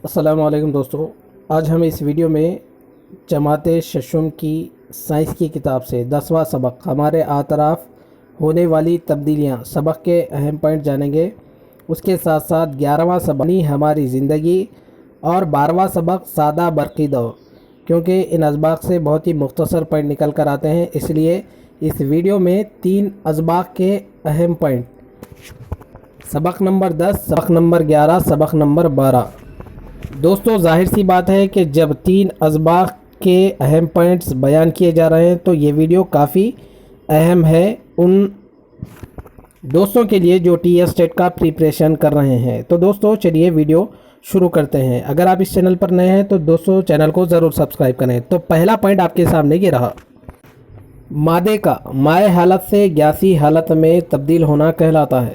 السلام علیکم دوستو، آج ہم اس ویڈیو میں جماعت ششم کی سائنس کی کتاب سے 10واں سبق ہمارے اطراف ہونے والی تبدیلیاں سبق کے اہم پوائنٹ جانیں گے۔ اس کے ساتھ ساتھ 11واں سبق ہماری زندگی اور 12واں سبق سادہ برقی دور، کیونکہ ان اسباق سے بہت ہی مختصر پوائنٹ نکل کر آتے ہیں، اس لیے اس ویڈیو میں 3 اسباق کے اہم پوائنٹ سبق نمبر 10، سبق نمبر 11، سبق نمبر 12۔ دوستو ظاہر سی بات ہے کہ جب 3 اسباق کے اہم پوائنٹس بیان کیے جا رہے ہیں تو یہ ویڈیو کافی اہم ہے ان دوستوں کے لیے جو ٹی ایس ٹیٹ کا پریپریشن کر رہے ہیں۔ تو دوستو چلیے ویڈیو شروع کرتے ہیں۔ اگر آپ اس چینل پر نئے ہیں تو دوستو چینل کو ضرور سبسکرائب کریں۔ تو پہلا پوائنٹ آپ کے سامنے یہ رہا، مادے کا مائع حالت سے گیسی حالت میں تبدیل ہونا کہلاتا ہے۔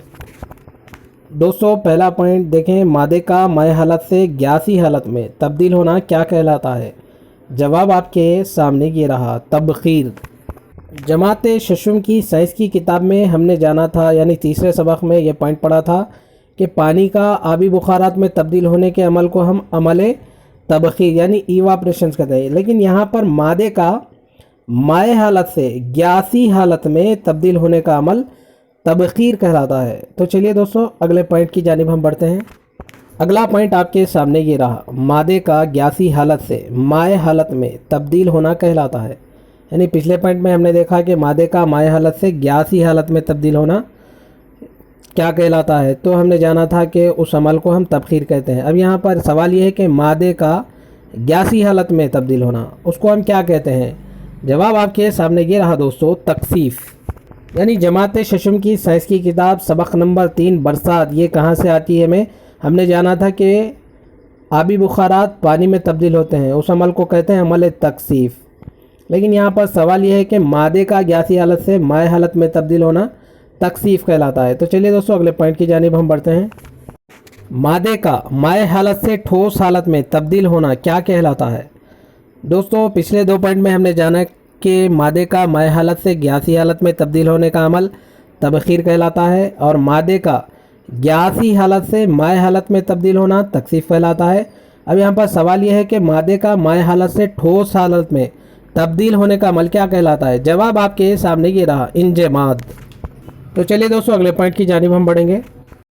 دوستو پہلا پوائنٹ دیکھیں، مادے کا مائع حالت سے گیسی حالت میں تبدیل ہونا کیا کہلاتا ہے؟ جواب آپ کے سامنے یہ رہا، تبخیر۔ جماعت ششم کی سائنس کی کتاب میں ہم نے جانا تھا، یعنی تیسرے سبق میں یہ پوائنٹ پڑھا تھا کہ پانی کا آبی بخارات میں تبدیل ہونے کے عمل کو ہم عمل تبخیر یعنی ایواپریشن کہتے ہیں، لیکن یہاں پر مادے کا مائع حالت سے گیسی حالت میں تبدیل ہونے کا عمل تبخیر کہلاتا ہے۔ تو چلیے دوستو اگلے پوائنٹ کی جانب ہم بڑھتے ہیں۔ اگلا پوائنٹ آپ کے سامنے یہ رہا، مادے کا گیسی حالت سے مائع حالت میں تبدیل ہونا کہلاتا ہے۔ یعنی پچھلے پوائنٹ میں ہم نے دیکھا کہ مادے کا مائع حالت سے گیسی حالت میں تبدیل ہونا کیا کہلاتا ہے، تو ہم نے جانا تھا کہ اس عمل کو ہم تبخیر کہتے ہیں۔ اب یہاں پر سوال یہ ہے کہ مادے کا گیسی حالت میں تبدیل ہونا اس کو ہم کیا کہتے ہیں؟ جواب آپ کے سامنے یہ رہا دوستو، تکثیف۔ یعنی جماعت ششم کی سائنس کی کتاب سبق نمبر 3 برسات، یہ کہاں سے آتی ہے؟ ہم نے جانا تھا کہ آبی بخارات پانی میں تبدیل ہوتے ہیں، اس عمل کو کہتے ہیں عمل تکثیف۔ لیکن یہاں پر سوال یہ ہے کہ مادے کا گیسی حالت سے مائع حالت میں تبدیل ہونا تکثیف کہلاتا ہے۔ تو چلیے دوستو اگلے پوائنٹ کی جانب ہم بڑھتے ہیں۔ مادے کا مائع حالت سے ٹھوس حالت میں تبدیل ہونا کیا کہلاتا ہے؟ دوستو پچھلے 2 پوائنٹ میں ہم نے جانا کہ مادے کا مائع حالت سے گیسی حالت میں تبدیل ہونے کا عمل تبخیر کہلاتا ہے، اور مادے کا گیسی حالت سے مائع حالت میں تبدیل ہونا تکثیف کہلاتا ہے۔ اب یہاں پر سوال یہ ہے کہ مادے کا مائع حالت سے ٹھوس حالت میں تبدیل ہونے کا عمل کیا کہلاتا ہے؟ جواب آپ کے سامنے یہ رہا، انجماد۔ تو چلیے دوستو اگلے پوائنٹ کی جانب ہم بڑھیں گے۔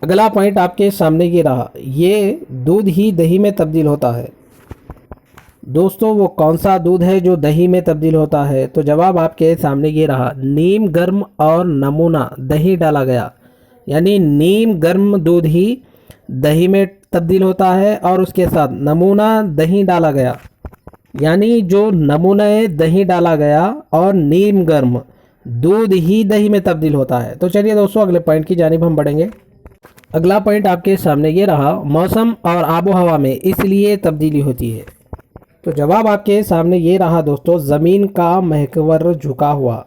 اگلا پوائنٹ آپ کے سامنے یہ رہا، یہ دودھ ہی دہی میں تبدیل ہوتا ہے۔ دوستو وہ کون سا دودھ ہے جو دہی میں تبدیل ہوتا ہے؟ تو جواب آپ کے سامنے یہ رہا، نیم گرم اور نمونہ دہی ڈالا گیا۔ یعنی نیم گرم دودھ ہی دہی میں تبدیل ہوتا ہے اور اس کے ساتھ نمونہ دہی ڈالا گیا، یعنی جو نمونہ دہی ڈالا گیا اور نیم گرم دودھ ہی دہی میں تبدیل ہوتا ہے۔ تو چلیے دوستو اگلے پوائنٹ کی جانب ہم بڑھیں گے۔ اگلا پوائنٹ آپ کے سامنے یہ رہا، موسم اور آب و ہوا میں اس لیے تبدیلی ہوتی ہے۔ تو جواب آپ کے سامنے یہ رہا دوستو، زمین کا محور جھکا ہوا۔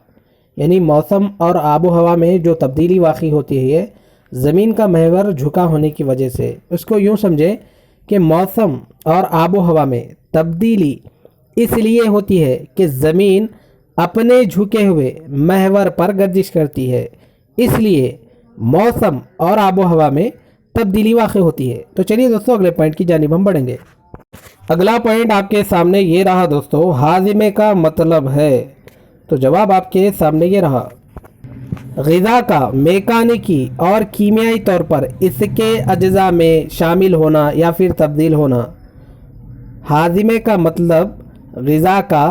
یعنی موسم اور آب و ہوا میں جو تبدیلی واقع ہوتی ہے زمین کا محور جھکا ہونے کی وجہ سے۔ اس کو یوں سمجھیں کہ موسم اور آب و ہوا میں تبدیلی اس لیے ہوتی ہے کہ زمین اپنے جھکے ہوئے محور پر گردش کرتی ہے، اس لیے موسم اور آب و ہوا میں تبدیلی واقع ہوتی ہے۔ تو چلیے دوستو اگلے پوائنٹ کی جانب ہم بڑھیں گے۔ اگلا پوائنٹ آپ کے سامنے یہ رہا دوستو، ہاضمے کا مطلب ہے۔ تو جواب آپ کے سامنے یہ رہا، غذا کا میکانیکی اور کیمیائی طور پر اس کے اجزاء میں شامل ہونا یا پھر تبدیل ہونا۔ ہاضمے کا مطلب غذا کا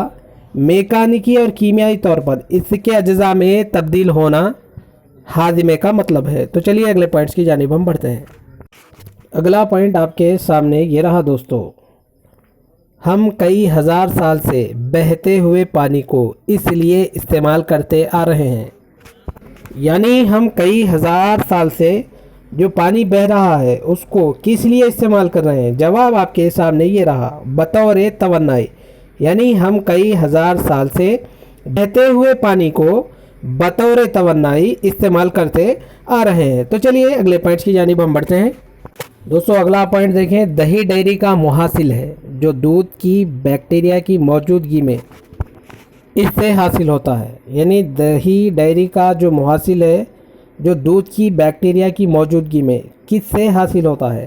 میکانیکی اور کیمیائی طور پر اس کے اجزاء میں تبدیل ہونا ہاضمے کا مطلب ہے۔ تو چلیے اگلے پوائنٹس کی جانب ہم بڑھتے ہیں۔ اگلا پوائنٹ آپ کے سامنے یہ رہا دوستو، ہم کئی ہزار سال سے بہتے ہوئے پانی کو اس لیے استعمال کرتے آ رہے ہیں۔ یعنی ہم کئی ہزار سال سے جو پانی بہہ رہا ہے اس کو کس لیے استعمال کر رہے ہیں؟ جواب آپ کے سامنے یہ رہا، بطور توانائی۔ یعنی ہم کئی ہزار سال سے بہتے ہوئے پانی کو بطور توانائی استعمال کرتے آ رہے ہیں۔ تو چلیے اگلے پوائنٹس کی جانب ہم بڑھتے ہیں۔ دوستو اگلا پوائنٹ دیکھیں، دہی ڈیری کا محاصل ہے جو دودھ کی بیکٹیریا کی موجودگی میں اس سے حاصل ہوتا ہے۔ یعنی دہی ڈیری کا جو محاصل ہے جو دودھ کی بیکٹیریا کی موجودگی میں کس سے حاصل ہوتا ہے؟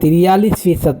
43%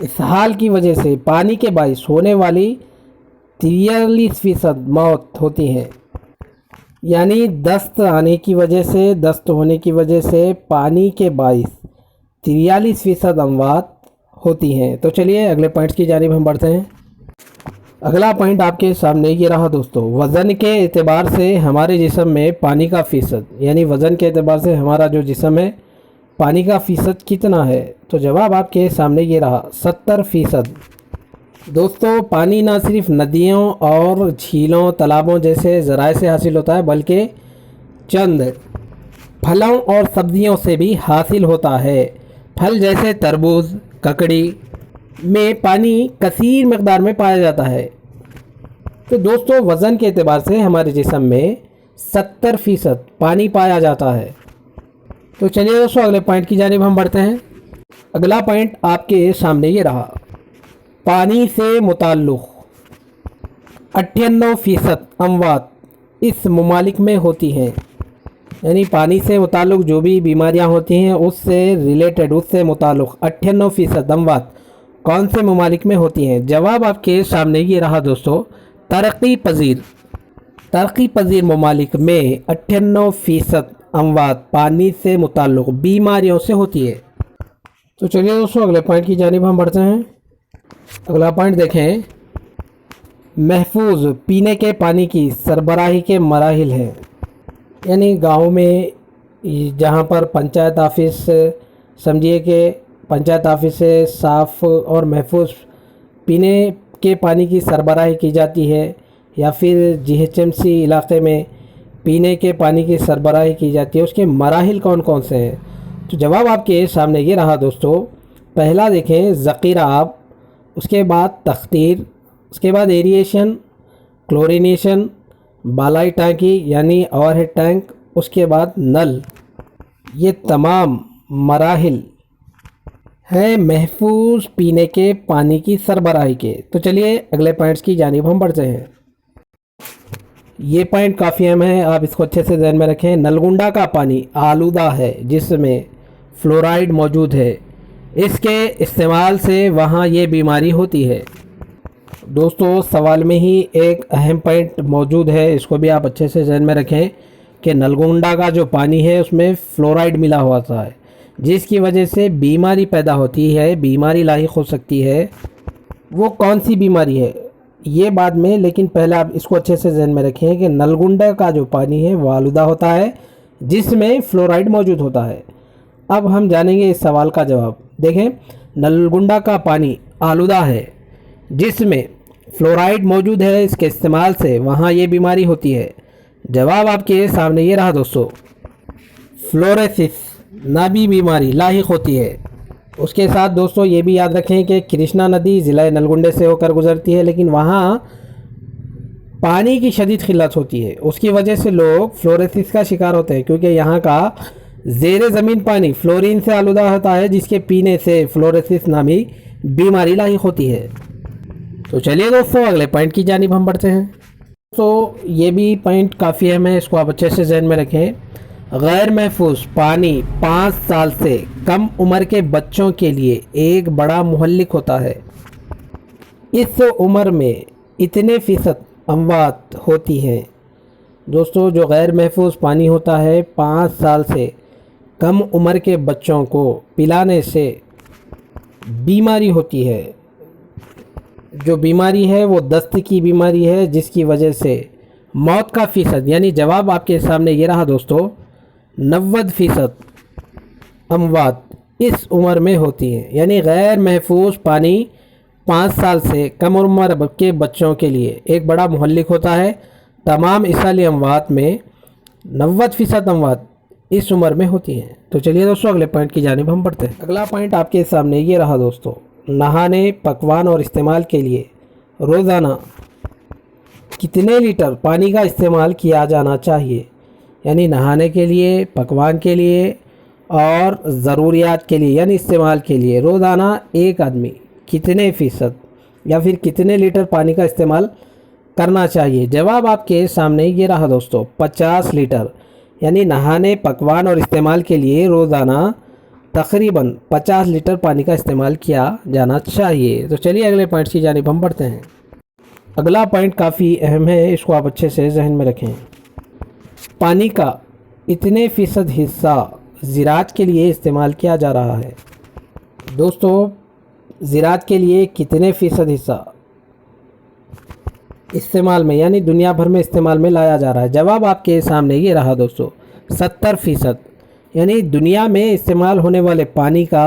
اسہال کی وجہ سے پانی کے باعث ہونے والی 43% موت ہوتی ہیں، یعنی دست آنے کی وجہ سے، دست ہونے کی وجہ سے پانی کے باعث 43% اموات ہوتی ہیں۔ تو چلیے اگلے پوائنٹس کی جانب ہم بڑھتے ہیں۔ اگلا پوائنٹ آپ کے سامنے یہ رہا دوستو، وزن کے اعتبار سے ہمارے جسم میں پانی کا فیصد، یعنی وزن کے اعتبار سے ہمارا جو جسم ہے پانی کا فیصد کتنا ہے؟ تو جواب آپ کے سامنے یہ رہا 70%۔ دوستو پانی نہ صرف ندیوں اور جھیلوں، تالابوں جیسے ذرائع سے حاصل ہوتا ہے، بلکہ چند پھلوں اور سبزیوں سے بھی حاصل ہوتا ہے۔ پھل جیسے تربوز، ککڑی میں پانی کثیر مقدار میں پایا جاتا ہے۔ تو دوستو وزن کے اعتبار سے ہمارے جسم میں 70% پانی پایا جاتا ہے۔ تو چلیے دوستو اگلے پوائنٹ کی جانب ہم بڑھتے ہیں۔ اگلا پوائنٹ آپ کے سامنے یہ رہا، پانی سے متعلق 98% اموات اس ممالک میں ہوتی ہیں، یعنی پانی سے متعلق جو بھی بیماریاں ہوتی ہیں اس سے ریلیٹڈ، اس سے متعلق 98% اموات کون سے ممالک میں ہوتی ہیں؟ جواب آپ کے سامنے یہ رہا دوستو، ترقی پذیر ممالک میں 98% اموات پانی سے متعلق بیماریوں سے ہوتی ہے۔ تو چلیے دوستو اگلے پوائنٹ کی جانب ہم بڑھتے ہیں۔ اگلا پوائنٹ دیکھیں، محفوظ پینے کے پانی کی سربراہی کے مراحل ہیں، یعنی گاؤں میں جہاں پر پنچایت آفس، سمجھیے کہ پنچایت آفس سے صاف اور محفوظ پینے کے پانی کی سربراہی کی جاتی ہے، یا پھر GHMC علاقے میں پینے کے پانی کی سربراہی کی جاتی ہے، اس کے مراحل کون کون سے ہیں؟ تو جواب آپ کے سامنے یہ رہا دوستو، پہلا دیکھیں ذخیرہ آب، اس کے بعد تخدیر، اس کے بعد ایریشن، کلورینیشن، بالائی ٹانکی یعنی اوور ہیڈ ٹینک، اس کے بعد نل۔ یہ تمام مراحل ہیں محفوظ پینے کے پانی کی سربراہی کے۔ تو چلیے اگلے پوائنٹس کی جانب ہم بڑھتے ہیں۔ یہ پوائنٹ کافی اہم ہے، آپ اس کو اچھے سے ذہن میں رکھیں۔ نلگنڈا کا پانی آلودہ ہے جس میں فلورائڈ موجود ہے، اس کے استعمال سے وہاں یہ بیماری ہوتی ہے۔ دوستو سوال میں ہی ایک اہم پوائنٹ موجود ہے، اس کو بھی آپ اچھے سے ذہن میں رکھیں کہ نلگنڈا کا جو پانی ہے اس میں فلورائڈ ملا ہوا ہے، جس کی وجہ سے بیماری پیدا ہوتی ہے، بیماری لاحق ہو سکتی ہے۔ وہ کون سی بیماری ہے یہ بعد میں، لیکن پہلے آپ اس کو اچھے سے ذہن میں رکھیں کہ نلگنڈا کا جو پانی ہے وہ آلودہ ہوتا ہے جس میں فلورائڈ موجود ہوتا ہے۔ اب ہم جانیں گے اس سوال کا جواب۔ دیکھیں نلگنڈا کا پانی آلودہ ہے جس میں فلورائڈ موجود ہے، اس کے استعمال سے وہاں یہ بیماری ہوتی ہے۔ جواب آپ کے سامنے یہ رہا دوستو، فلوریسس نابی بیماری لاحق ہوتی ہے۔ اس کے ساتھ دوستو یہ بھی یاد رکھیں کہ کرشنا ندی ضلع نلگنڈے سے ہو کر گزرتی ہے، لیکن وہاں پانی کی شدید قلت ہوتی ہے، اس کی وجہ سے لوگ فلوریسس کا شکار ہوتے ہیں، کیونکہ یہاں کا زیر زمین پانی فلورین سے آلودہ ہوتا ہے جس کے پینے سے فلوریسس نامی بیماری لاحق ہوتی ہے۔ تو چلیے دوستو اگلے پوائنٹ کی جانب ہم بڑھتے ہیں۔ تو یہ بھی پوائنٹ کافی اہم ہے، اس کو آپ اچھے سے ذہن میں رکھیں۔ غیر محفوظ پانی 5 سال سے کم عمر کے بچوں کے لیے ایک بڑا مہلک ہوتا ہے۔ اس عمر میں اتنے فیصد اموات ہوتی ہیں۔ دوستو جو غیر محفوظ پانی ہوتا ہے 5 سال سے کم عمر کے بچوں کو پلانے سے بیماری ہوتی ہے۔ جو بیماری ہے وہ دست کی بیماری ہے، جس کی وجہ سے موت کا فیصد، یعنی جواب آپ کے سامنے یہ رہا دوستو، 90% اموات اس عمر میں ہوتی ہیں۔ یعنی غیر محفوظ پانی 5 سال سے کم عمر کے بچوں کے لیے ایک بڑا مہلک ہوتا ہے۔ تمام اسالی اموات میں 90% اموات اس عمر میں ہوتی ہیں۔ تو چلیے دوستو اگلے پوائنٹ کی جانب ہم بڑھتے ہیں۔ اگلا پوائنٹ آپ کے سامنے یہ رہا دوستو، نہانے، پکوان اور استعمال کے لیے روزانہ کتنے لیٹر پانی کا استعمال کیا جانا چاہیے؟ یعنی نہانے کے لیے، پکوان کے لیے اور ضروریات کے لیے یعنی استعمال کے لیے روزانہ ایک آدمی کتنے فیصد یا پھر کتنے لیٹر پانی کا استعمال کرنا چاہیے؟ جواب آپ کے سامنے یہ رہا دوستو، 50 لیٹر۔ یعنی نہانے، پکوان اور استعمال کے لیے روزانہ تقریباً 50 لیٹر پانی کا استعمال کیا جانا چاہیے۔ تو چلیے اگلے پوائنٹ کی جانب ہم بڑھتے ہیں۔ اگلا پوائنٹ کافی اہم ہے، اس کو آپ اچھے سے ذہن میں رکھیں۔ پانی کا اتنے فیصد حصہ زراعت کے لیے استعمال کیا جا رہا ہے۔ دوستو، زراعت کے لیے کتنے فیصد حصہ استعمال میں یعنی دنیا بھر میں استعمال میں لایا جا رہا ہے؟ جواب آپ کے سامنے یہ رہا دوستو، 70%۔ یعنی دنیا میں استعمال ہونے والے پانی کا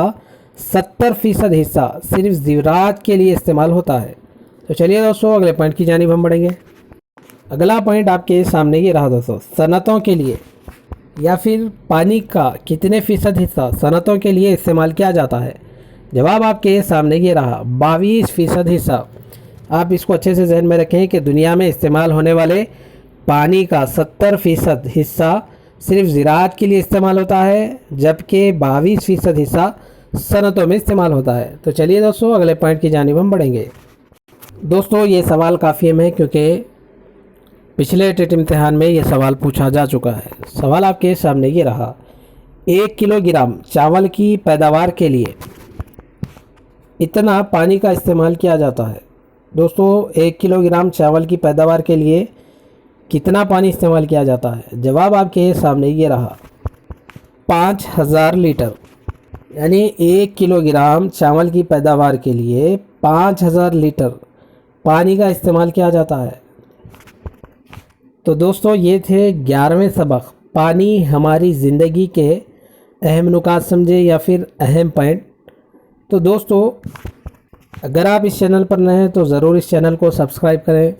70% حصہ صرف زراعت کے لیے استعمال ہوتا ہے۔ تو چلیے دوستو اگلے پوائنٹ کی جانب ہم بڑھیں گے۔ اگلا پوائنٹ آپ کے سامنے یہ رہا دوستو، صنعتوں کے لیے یا پھر پانی کا کتنے فیصد حصہ صنعتوں کے لیے استعمال کیا جاتا ہے؟ جواب آپ کے سامنے یہ رہا، 22% حصہ۔ آپ اس کو اچھے سے ذہن میں رکھیں کہ دنیا میں استعمال ہونے والے پانی کا 70% حصہ صرف زراعت کے لیے استعمال ہوتا ہے، جبکہ 22% حصہ صنعتوں میں استعمال ہوتا ہے۔ تو چلیے دوستو اگلے پوائنٹ کی جانب ہم بڑھیں گے۔ دوستو یہ سوال کافی اہم ہے کیونکہ پچھلے ٹیٹ امتحان میں یہ سوال پوچھا جا چکا ہے۔ سوال آپ کے سامنے یہ رہا، 1 کلو گرام چاول کی پیداوار کے لیے اتنا پانی کا استعمال کیا جاتا ہے۔ دوستو 1 کلو گرام چاول کی پیداوار کے لیے کتنا پانی استعمال کیا جاتا ہے؟ جواب آپ کے سامنے یہ رہا، 5000 لیٹر۔ یعنی 1 کلو گرام چاول کی پیداوار کے لیے 5000 لیٹر پانی کا استعمال کیا جاتا ہے۔ تو دوستو یہ تھے 11ویں سبق، پانی ہماری زندگی کے اہم نکات سمجھے یا پھر اہم پوائنٹ۔ تو دوستو اگر آپ اس چینل پر نئے ہیں تو ضرور اس چینل کو سبسکرائب کریں۔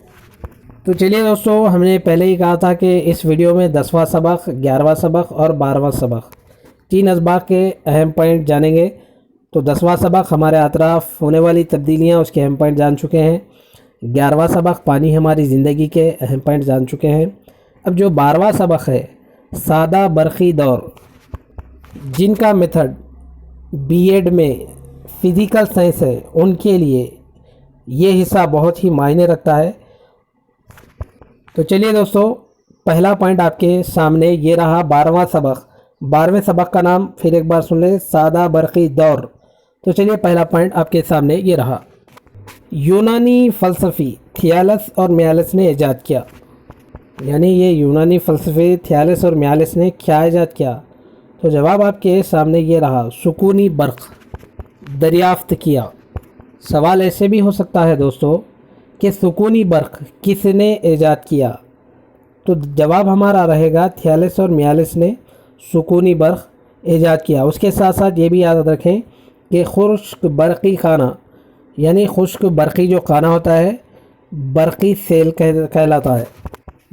تو چلیے دوستو، ہم نے پہلے ہی کہا تھا کہ اس ویڈیو میں 10واں سبق، 11واں سبق اور 12واں سبق 3 اسباق کے اہم پوائنٹ جانیں گے۔ تو 10واں سبق ہمارے اطراف ہونے والی تبدیلیاں، اس کے اہم پوائنٹ جان چکے ہیں۔ 11واں سبق پانی ہماری زندگی کے اہم پوائنٹ جان چکے ہیں۔ اب جو 12واں سبق ہے، سادہ برقی دور، جن کا میتھڈ بی ایڈ میں فزیکل سائنس ہے، ان کے لیے یہ حصہ بہت ہی معنی رکھتا ہے۔ تو چلیے دوستو، پہلا پوائنٹ آپ کے سامنے یہ رہا، 12واں سبق۔ 12ویں سبق کا نام پھر ایک بار سن لیں، سادہ برقی دور۔ تو چلیے پہلا پوائنٹ آپ کے سامنے یہ رہا، یونانی فلسفی تھیالس اور میالس نے ایجاد کیا۔ یعنی یہ یونانی فلسفی تھیالس اور میالس نے کیا ایجاد کیا؟ تو جواب آپ کے سامنے یہ رہا، سکونی برق دریافت کیا۔ سوال ایسے بھی ہو سکتا ہے دوستو کہ سکونی برق کس نے ایجاد کیا؟ تو جواب ہمارا رہے گا تھیالس اور میالس نے سکونی برق ایجاد کیا۔ اس کے ساتھ ساتھ یہ بھی یاد رکھیں کہ خشک برقی خانہ، یعنی خشک برقی جو خانہ ہوتا ہے، برقی سیل کہلاتا ہے،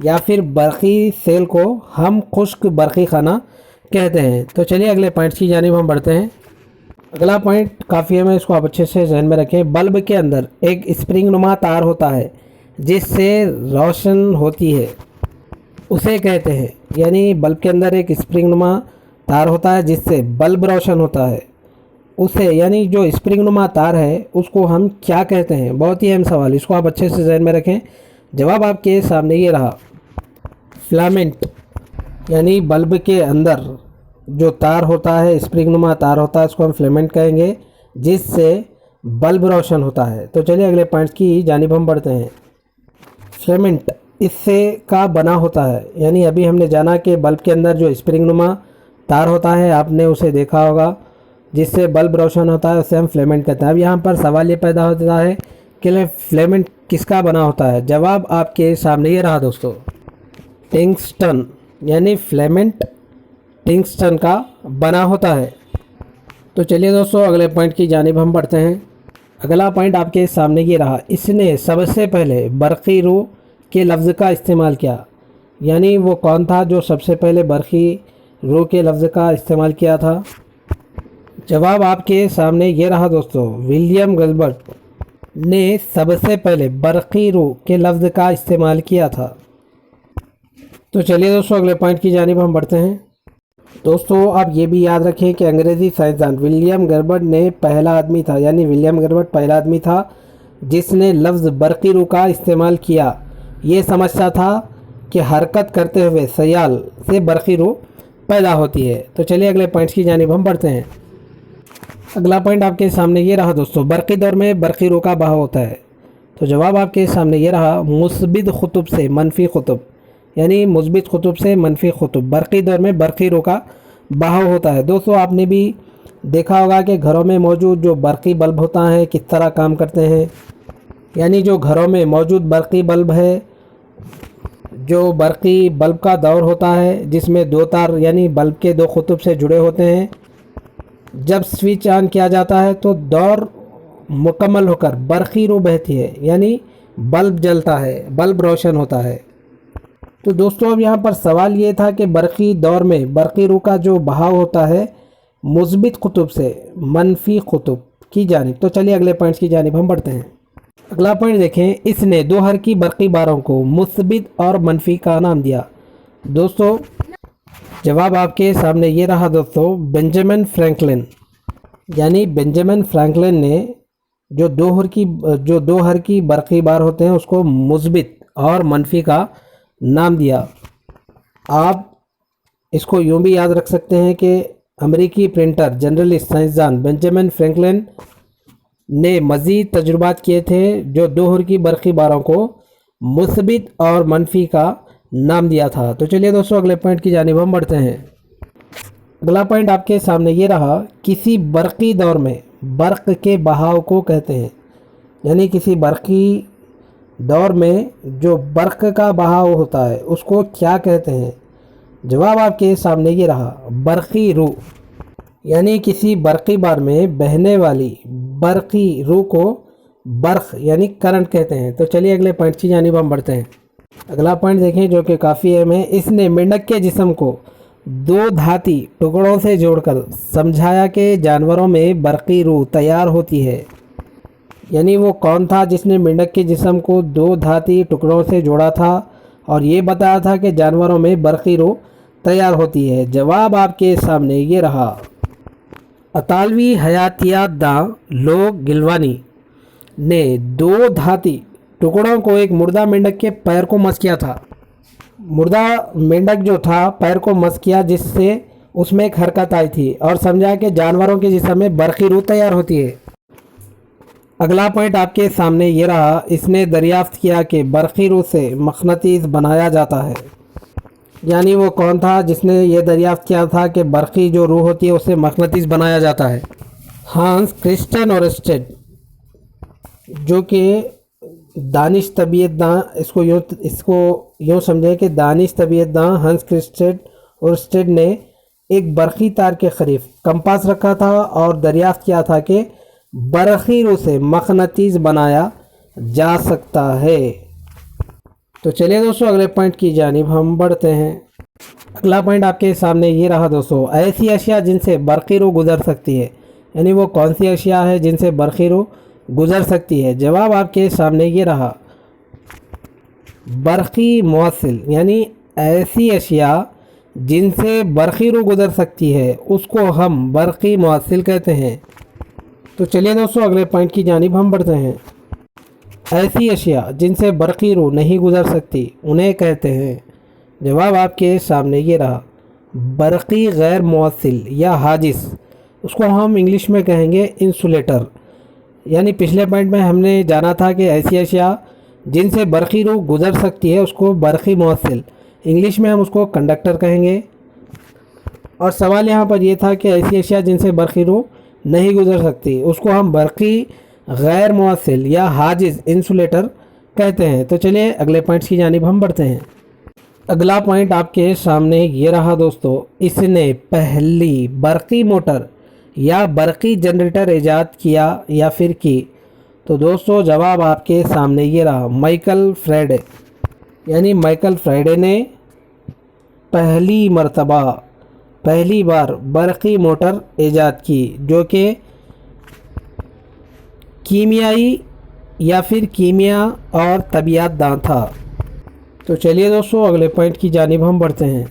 یا پھر برقی سیل کو ہم خشک برقی خانہ کہتے ہیں۔ تو چلیے اگلے پوائنٹ کی جانب ہم بڑھتے ہیں۔ اگلا پوائنٹ کافی اہم ہے، اس کو آپ اچھے سے ذہن میں رکھیں۔ بلب کے اندر ایک اسپرنگ نما تار ہوتا ہے جس سے روشن ہوتی ہے، اسے کہتے ہیں، یعنی بلب کے اندر ایک اسپرنگ نما تار ہوتا ہے جس سے بلب روشن ہوتا ہے، اسے یعنی جو اسپرنگ نما تار ہے اس کو ہم کیا کہتے ہیں؟ بہت ہی اہم سوال، اس کو آپ اچھے سے ذہن میں رکھیں۔ جواب آپ کے سامنے یہ رہا، فلامنٹ۔ یعنی بلب کے اندر جو تار ہوتا ہے، اسپرنگ نما تار ہوتا ہے، اس کو ہم فلامنٹ کہیں گے، جس سے بلب روشن ہوتا ہے۔ تو چلیے اگلے پوائنٹ کی جانب ہم بڑھتے ہیں۔ فلامنٹ اس سے کا بنا ہوتا ہے، یعنی ابھی ہم نے جانا کہ بلب کے اندر جو اسپرنگ نما تار ہوتا ہے، آپ نے اسے دیکھا ہوگا، جس سے بلب روشن ہوتا ہے، اسے ہم فلامنٹ کہتے ہیں۔ اب یہاں پر سوال یہ پیدا ہوتا ہے کہ فلامنٹ کس کا بنا ہوتا ہے؟ جواب آپ کے سامنے یہ رہا دوستو، ٹنگسٹن۔ یعنی فلامنٹ ٹنگسٹن کا بنا ہوتا ہے۔ تو چلیے دوستو اگلے پوائنٹ کی جانب ہم بڑھتے ہیں۔ اگلا پوائنٹ آپ کے سامنے یہ رہا، اس نے سب سے پہلے برقی رو کے لفظ کا استعمال کیا۔ یعنی وہ کون تھا جو سب سے پہلے برقی رو کے لفظ کا استعمال کیا تھا؟ جواب آپ کے سامنے یہ رہا دوستو، ولیم گلبرٹ نے سب سے پہلے برقی رو کے لفظ کا استعمال کیا تھا۔ تو چلیے دوستو اگلے پوائنٹ کی جانب ہم بڑھتے ہیں۔ دوستو آپ یہ بھی یاد رکھیں کہ انگریزی سائنسدان ولیم گلبرٹ نے پہلا آدمی تھا، یعنی ولیم گلبرٹ پہلا آدمی تھا جس نے لفظ برقی رو کا استعمال کیا۔ یہ سمجھتا تھا کہ حرکت کرتے ہوئے سیال سے برقی رو پیدا ہوتی ہے۔ تو چلیے اگلے پوائنٹس کی جانب ہم بڑھتے ہیں۔ اگلا پوائنٹ آپ کے سامنے یہ رہا دوستوں، برقی دور میں برقی رو کا بہاؤ ہوتا ہے، تو جواب آپ کے سامنے یہ رہا مثبت قطب سے منفی قطب، یعنی مثبت قطب سے منفی قطب، برقی دور میں برقی رو کا بہاؤ ہوتا ہے۔ دوستوں آپ نے بھی دیکھا ہوگا کہ گھروں میں موجود جو برقی بلب ہوتا ہے کس طرح کام کرتے ہیں، یعنی جو گھروں میں موجود برقی بلب ہے، جو برقی بلب کا دور ہوتا ہے جس میں دو تار یعنی بلب کے دو قطب سے جڑے ہوتے ہیں، جب سوئچ آن کیا جاتا ہے تو دور مکمل ہو کر برقی رو بہتی ہے، یعنی بلب جلتا ہے، بلب روشن ہوتا ہے۔ تو دوستوں اب یہاں پر سوال یہ تھا کہ برقی دور میں برقی رو کا جو بہاؤ ہوتا ہے مثبت قطب سے منفی قطب کی جانب۔ تو چلیے اگلے پوائنٹس کی جانب ہم بڑھتے ہیں۔ اگلا پوائنٹ دیکھیں، اس نے دو ہر کی برقی باروں کو مثبت اور منفی کا نام دیا۔ دوستوں جواب آپ کے سامنے یہ رہا دوستوں، بنجامن فرینکلن، یعنی بنجامن فرینکلن نے جو دو ہر کی برقی بار ہوتے ہیں اس کو مثبت اور منفی کا نام دیا۔ آپ اس کو یوں بھی یاد رکھ سکتے ہیں کہ امریکی پرنٹر جنرلسٹ سائنسدان بنجامن فرینکلن نے مزید تجربات کیے تھے جو دو ہر کی برقی باروں کو مثبت اور منفی کا نام دیا تھا۔ تو چلیے دوستوں اگلے پوائنٹ کی جانب ہم بڑھتے ہیں۔ اگلا پوائنٹ آپ کے سامنے یہ رہا، کسی برقی دور میں برق کے بہاؤ کو کہتے ہیں، یعنی کسی برقی دور میں جو برق کا بہاؤ ہوتا ہے اس کو کیا کہتے ہیں؟ جواب آپ کے سامنے یہ رہا، برقی رو، یعنی کسی برقی بار میں بہنے والی برقی رو کو برق یعنی کرنٹ کہتے ہیں۔ تو چلیے اگلے پوائنٹ کی جانب ہم بڑھتے ہیں۔ اگلا پوائنٹ دیکھیں جو کہ کافی اہم ہے، اس نے مینڈک کے جسم کو دو دھاتی ٹکڑوں سے جوڑ کر سمجھایا کہ جانوروں میں برقی رو تیار ہوتی ہے، یعنی وہ کون تھا جس نے مینڈک کے جسم کو دو دھاتی ٹکڑوں سے جوڑا تھا اور یہ بتایا تھا کہ جانوروں میں برقی رو تیار ہوتی ہے؟ جواب آپ کے سامنے یہ رہا، اطالوی حیاتیات داں لوگ گلوانی نے دو دھاتی ٹکڑوں کو ایک مردہ مینڈک کے پیر کو مس کیا تھا۔ مردہ مینڈک جو تھا پیر کو مس کیا جس سے اس میں ایک حرکت آئی تھی اور سمجھا کہ جانوروں کے جسم میں برقی رو تیار ہوتی ہے۔ اگلا پوائنٹ آپ کے سامنے یہ رہا، اس نے دریافت کیا کہ برقی رو سے مقناطیس بنایا جاتا ہے، یعنی وہ کون تھا جس نے یہ دریافت کیا تھا کہ برقی جو رو ہوتی ہے اسے مقناطیس بنایا جاتا ہے؟ ہانس کرسٹن اورسٹیڈ، جو کہ دانش طبیعت داں، اس کو یوں سمجھیں کہ دانش طبیعت داں ہانس کرسٹن اورسٹیڈ نے ایک برقی تار کے قریب کمپاس رکھا تھا اور دریافت کیا تھا کہ برقی رو سے مقناطیس بنایا جا سکتا ہے۔ تو چلیے دوستوں اگلے پوائنٹ کی جانب ہم بڑھتے ہیں۔ اگلا پوائنٹ آپ کے سامنے یہ رہا دوستوں، ایسی اشیاء جن سے برقی رو گزر سکتی ہے، یعنی وہ کون سی اشیاء ہے جن سے برقی رو گزر سکتی ہے؟ جواب آپ کے سامنے یہ رہا، برقی موصل، یعنی ایسی اشیاء جن سے برقی رو گزر سکتی ہے اس کو ہم برقی موصل کہتے ہیں۔ تو چلیے دوستوں اگلے پوائنٹ کی جانب ہم بڑھتے ہیں۔ ایسی اشیاء جن سے برقی رو نہیں گزر سکتی انہیں کہتے ہیں، جواب آپ کے سامنے یہ رہا، برقی غیر موصل یا حاجز، اس کو ہم انگلش میں کہیں گے انسولیٹر۔ یعنی پچھلے پوائنٹ میں ہم نے جانا تھا کہ ایسی اشیاء جن سے برقی رو گزر سکتی ہے اس کو برقی موصل، انگلش میں ہم اس کو کنڈکٹر کہیں گے، اور سوال یہاں پر یہ تھا کہ ایسی اشیاء جن سے برقی رو نہیں گزر سکتی اس کو ہم برقی غیر موصل یا حاجز انسولیٹر کہتے ہیں۔ تو چلیے اگلے پوائنٹس کی جانب ہم بڑھتے ہیں۔ اگلا پوائنٹ آپ کے سامنے یہ رہا دوستو، اس نے پہلی برقی موٹر یا برقی جنریٹر ایجاد کیا یا پھر کی؟ تو دوستو جواب آپ کے سامنے یہ رہا، مائیکل فریڈے، یعنی مائیکل فریڈے نے پہلی بار برقی موٹر ایجاد کی جو کہ کیمیائی یا پھر کیمیا اور طبیعت داں تھا۔ تو چلیے دوستو اگلے پوائنٹ کی جانب ہم بڑھتے ہیں۔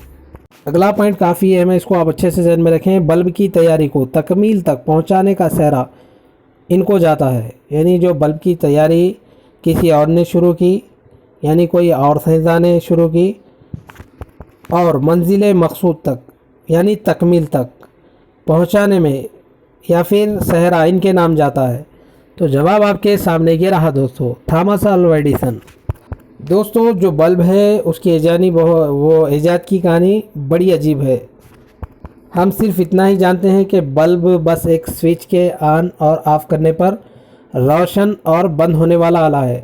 اگلا پوائنٹ کافی اہم ہے، اس کو آپ اچھے سے ذہن میں رکھیں، بلب کی تیاری کو تکمیل تک پہنچانے کا سہرا ان کو جاتا ہے، یعنی جو بلب کی تیاری کسی اور نے شروع کی، یعنی کوئی اور سائنسدان نے شروع کی، اور منزل مقصود تک یعنی تکمیل تک پہنچانے میں یا پھر صحرا ان کے نام جاتا ہے؟ تو جواب آپ کے سامنے یہ رہا دوستو، تھامس الوا ایڈیسن۔ دوستو جو بلب ہے اس کی ایجاد کی کہانی بڑی عجیب ہے۔ ہم صرف اتنا ہی جانتے ہیں کہ بلب بس ایک سوئچ کے آن اور آف کرنے پر روشن اور بند ہونے والا آلہ ہے،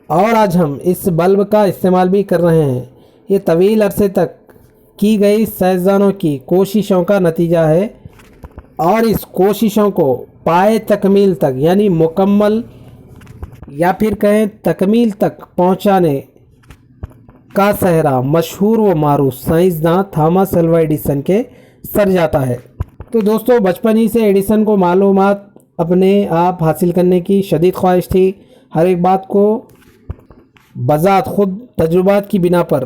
اور آج ہم اس بلب کا استعمال بھی کر رہے ہیں۔ یہ طویل عرصے تک کی گئی سائنسدانوں کی کوششوں کا نتیجہ ہے، اور اس کوششوں کو پائے تکمیل تک یعنی مکمل یا پھر کہیں تکمیل تک پہنچانے کا سہرا مشہور و معروف سائنسداں تھامس الوا ایڈیسن کے سر جاتا ہے۔ تو دوستو بچپن ہی سے ایڈیسن کو معلومات اپنے آپ حاصل کرنے کی شدید خواہش تھی۔ ہر ایک بات کو بذات خود تجربات کی بنا پر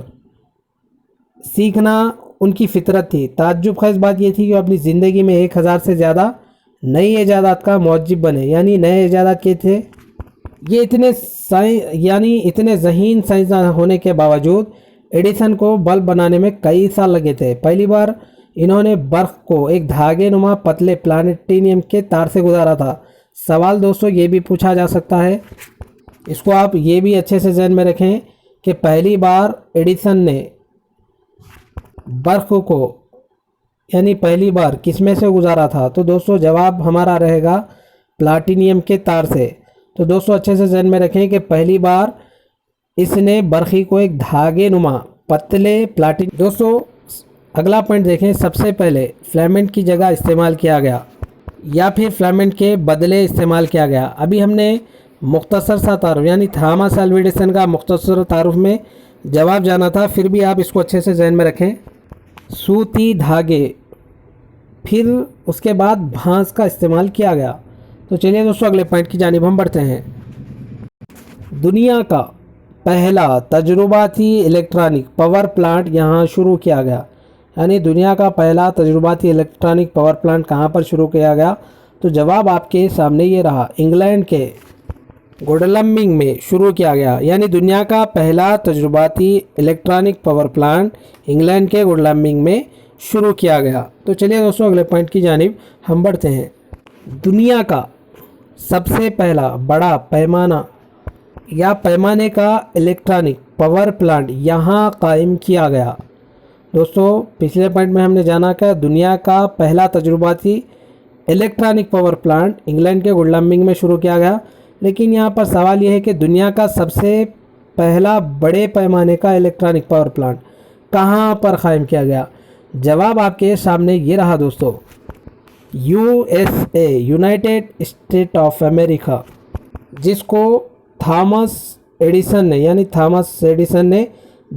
سیکھنا ان کی فطرت تھی۔ تعجب خیز بات یہ تھی کہ اپنی زندگی میں 1000 سے زیادہ نئی ایجادات کا موجب بنے، یعنی نئے ایجادات کے تھے۔ یہ اتنے ذہین سائنسداں ہونے کے باوجود ایڈیسن کو بلب بنانے میں کئی سال لگے تھے۔ پہلی بار انہوں نے برق کو ایک دھاگے نما پتلے پلانٹینیم کے تار سے گزارا تھا۔ سوال دوستو یہ بھی پوچھا جا سکتا ہے، اس کو آپ یہ بھی اچھے سے ذہن میں رکھیں کہ پہلی بار ایڈیسن نے برق کو یعنی پہلی بار کس میں سے گزارا تھا؟ تو دوستو جواب ہمارا رہے گا پلاٹینیم کے تار سے۔ تو دوستو اچھے سے ذہن میں رکھیں کہ پہلی بار اس نے برقی کو ایک دھاگے نما پتلے دوستو اگلا پوائنٹ دیکھیں، سب سے پہلے فلامنٹ کی جگہ استعمال کیا گیا یا پھر فلامنٹ کے بدلے استعمال کیا گیا؟ ابھی ہم نے مختصر سا تعارف یعنی تھامس الوا ایڈیسن کا مختصر تعارف میں جواب جانا تھا، پھر بھی آپ اس کو اچھے سے ذہن میں رکھیں۔ سوتی دھاگے، پھر اس کے بعد بھانس کا استعمال کیا گیا۔ تو چلیے دوستو اگلے پوائنٹ کی جانب ہم بڑھتے ہیں۔ دنیا کا پہلا تجرباتی الیکٹرانک پاور پلانٹ یہاں شروع کیا گیا، یعنی دنیا کا پہلا تجرباتی الیکٹرانک پاور پلانٹ کہاں پر شروع کیا گیا؟ تو جواب آپ کے سامنے یہ رہا، انگلینڈ کے گوڈلمبنگ میں شروع کیا گیا، یعنی دنیا کا پہلا تجرباتی الیکٹرانک پاور پلانٹ انگلینڈ کے گوڈلمبنگ میں شروع کیا گیا۔ تو چلیے دوستو اگلے پوائنٹ کی جانب ہم بڑھتے ہیں۔ دنیا کا سب سے پہلا بڑا پیمانہ یا پیمانے کا الیکٹرانک پاور پلانٹ یہاں قائم کیا گیا۔ دوستو پچھلے پوائنٹ میں ہم نے جانا کہ دنیا کا پہلا تجرباتی الیکٹرانک پاور پلانٹ انگلینڈ کے گوڈلمبنگ میں شروع کیا گیا، لیکن یہاں پر سوال یہ ہے کہ دنیا کا سب سے پہلا بڑے پیمانے کا الیکٹرانک پاور پلانٹ کہاں پر قائم کیا گیا؟ جواب آپ کے سامنے یہ رہا دوستو، USA یونائٹڈ اسٹیٹ آف امریکہ، جس کو تھامس ایڈیسن نے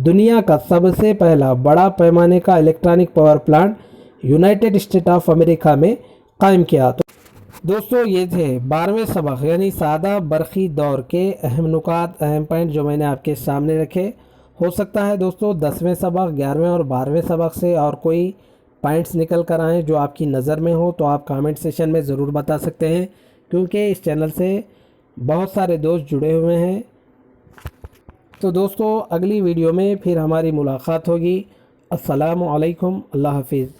دنیا کا سب سے پہلا بڑا پیمانے کا electronic power plant United State of America میں قائم کیا۔ تو دوستو یہ تھے 12ویں سبق یعنی سادہ برقی دور کے اہم نکات، اہم پوائنٹ جو میں نے آپ کے سامنے رکھے۔ ہو سکتا ہے دوستو 10ویں سبق، 11ویں اور 12ویں سبق سے اور کوئی پوائنٹس نکل کر آئیں جو آپ کی نظر میں ہو، تو آپ کامنٹ سیشن میں ضرور بتا سکتے ہیں، کیونکہ اس چینل سے بہت سارے دوست جڑے ہوئے ہیں۔ تو دوستو اگلی ویڈیو میں پھر ہماری ملاقات ہوگی۔ السلام علیکم، اللہ حافظ۔